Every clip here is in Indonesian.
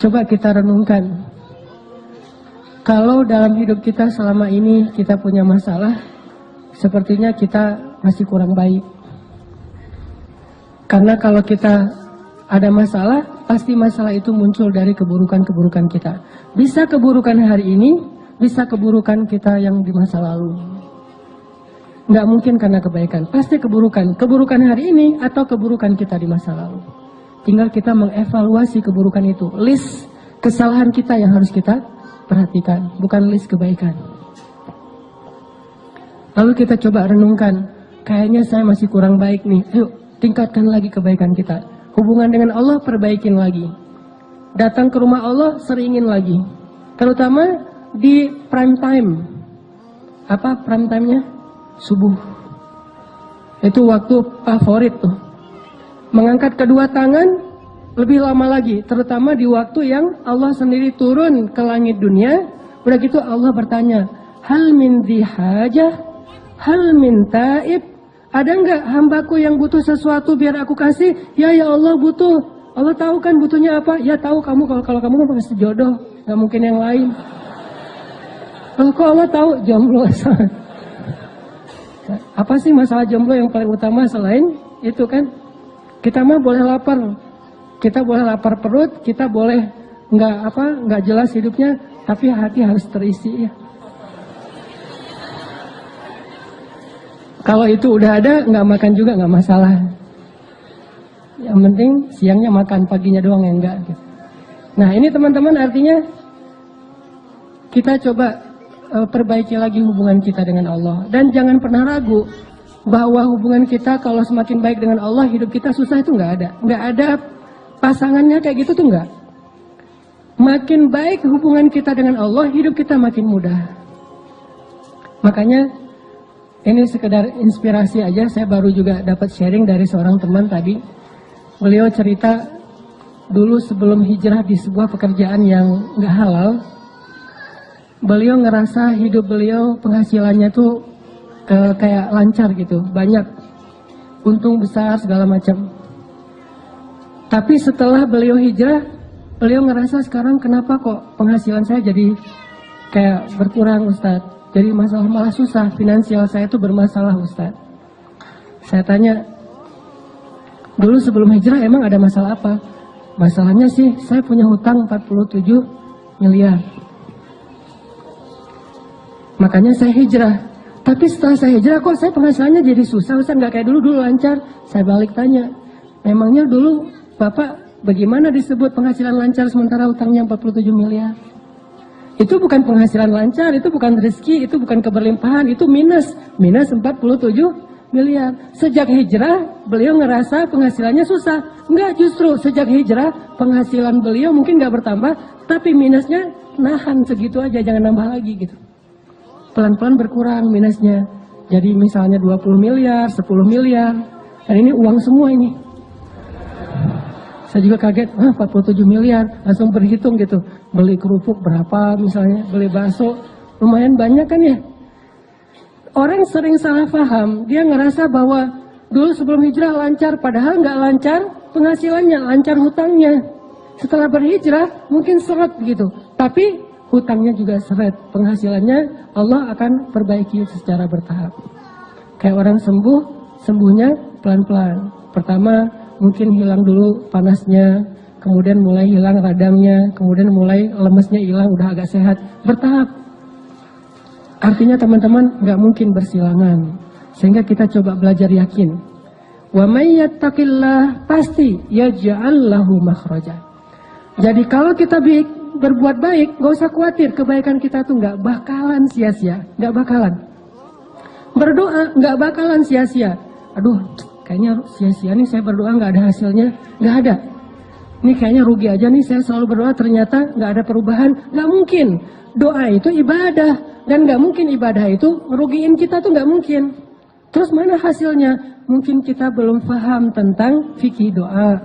Coba kita renungkan. Kalau dalam hidup kita selama ini kita punya masalah, sepertinya kita masih kurang baik. Karena kalau kita ada masalah, pasti masalah itu muncul dari keburukan-keburukan kita. Bisa keburukan hari ini, bisa keburukan kita yang di masa lalu. Nggak mungkin karena kebaikan, pasti keburukan. Keburukan hari ini atau keburukan kita di masa lalu. Tinggal kita mengevaluasi keburukan itu. List kesalahan kita yang harus kita perhatikan, bukan list kebaikan. Lalu kita coba renungkan, kayaknya saya masih kurang baik nih. Ayo, tingkatkan lagi kebaikan kita. Hubungan dengan Allah perbaikin lagi. Datang ke rumah Allah seringin lagi. Terutama di prime time. Apa prime time-nya? Subuh. Itu waktu favorit tuh. Mengangkat kedua tangan lebih lama lagi, terutama di waktu yang Allah sendiri turun ke langit dunia. Udah gitu Allah bertanya, hal min dihajah, hal min taib. Ada enggak hambaku yang butuh sesuatu biar aku kasih? Ya Allah butuh. Allah tahu kan butuhnya apa? Ya tahu kamu, kalau kamu kan pasti jodoh, nggak mungkin yang lain. Kok Allah tahu? Jomblo. Apa sih masalah jomblo yang paling utama selain itu kan? Kita mah boleh lapar. Kita boleh lapar perut, kita boleh nggak jelas hidupnya, tapi hati harus terisi ya. Kalau itu udah ada, nggak makan juga nggak masalah. Yang penting siangnya makan, paginya doang yang enggak. Nah ini teman-teman artinya kita coba perbaiki lagi hubungan kita dengan Allah. Dan jangan pernah ragu bahwa hubungan kita kalau semakin baik dengan Allah, hidup kita susah itu nggak ada. Nggak ada pasangannya kayak gitu tuh enggak. Makin baik hubungan kita dengan Allah, hidup kita makin mudah. Makanya ini sekedar inspirasi aja. Saya baru juga dapat sharing dari seorang teman tadi. Beliau cerita dulu sebelum hijrah di sebuah pekerjaan yang enggak halal. Beliau ngerasa hidup beliau penghasilannya tuh kayak lancar gitu, banyak untung besar segala macam. Tapi setelah beliau hijrah, beliau ngerasa sekarang kenapa kok penghasilan saya jadi kayak berkurang Ustadz. Jadi malah susah, finansial saya itu bermasalah Ustadz. Saya tanya, dulu sebelum hijrah emang ada masalah apa? Masalahnya sih saya punya hutang 47 miliar. Makanya saya hijrah. Tapi setelah saya hijrah kok saya penghasilannya jadi susah Ustadz, nggak kayak dulu lancar. Saya balik tanya, memangnya dulu Bapak bagaimana disebut penghasilan lancar sementara hutangnya 47 miliar? Itu bukan penghasilan lancar, itu bukan rezeki, itu bukan keberlimpahan, itu minus 47 miliar. Sejak hijrah beliau ngerasa penghasilannya susah. Enggak, justru sejak hijrah penghasilan beliau mungkin nggak bertambah, tapi minusnya nahan segitu aja, jangan nambah lagi gitu. Pelan-pelan berkurang minusnya. Jadi misalnya 20 miliar, 10 miliar. Dan ini uang semua ini. Saya juga kaget, 47 miliar, langsung berhitung gitu. Beli kerupuk berapa misalnya, beli bakso, lumayan banyak kan ya. Orang sering salah paham, dia ngerasa bahwa dulu sebelum hijrah lancar, padahal nggak lancar penghasilannya, lancar hutangnya. Setelah berhijrah mungkin seret gitu, tapi hutangnya juga seret, penghasilannya Allah akan perbaiki secara bertahap. Kayak orang sembuh, sembuhnya pelan-pelan. Pertama mungkin hilang dulu panasnya, kemudian mulai hilang radangnya, kemudian mulai lemesnya hilang, udah agak sehat, bertahap. Artinya teman-teman nggak mungkin bersilangan, sehingga kita coba belajar yakin. Wa may yattaqillah pasti yaj'al lahu makhraja. Jadi kalau kita berbuat baik, nggak usah khawatir, kebaikan kita tuh nggak bakalan sia-sia, nggak bakalan. Berdoa nggak bakalan sia-sia. Aduh, kayaknya sia-sia nih saya berdoa nggak ada hasilnya, nggak ada. Ini kayaknya rugi aja nih saya selalu berdoa ternyata nggak ada perubahan, nggak mungkin. Doa itu ibadah dan nggak mungkin ibadah itu ngerugiin kita tuh nggak mungkin. Terus mana hasilnya? Mungkin kita belum paham tentang fikih doa,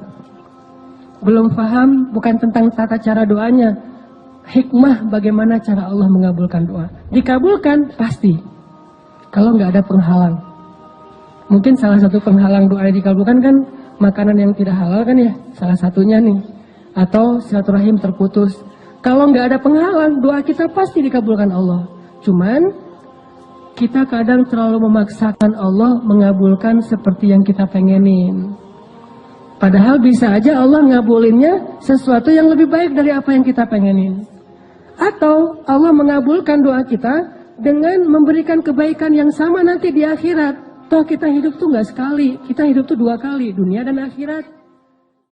belum paham bukan tentang tata cara doanya, hikmah bagaimana cara Allah mengabulkan doa. Dikabulkan pasti, kalau nggak ada penghalang. Mungkin salah satu penghalang doa yang dikabulkan kan makanan yang tidak halal kan ya, salah satunya nih. atau silaturahim terputus. Kalau nggak ada penghalang, doa kita pasti dikabulkan Allah. Cuman kita kadang terlalu memaksakan Allah mengabulkan seperti yang kita pengenin. Padahal bisa aja Allah ngabulinnya sesuatu yang lebih baik dari apa yang kita pengenin. Atau Allah mengabulkan doa kita dengan memberikan kebaikan yang sama nanti di akhirat. Toh kita hidup tuh nggak sekali, kita hidup tuh 2 kali, dunia dan akhirat.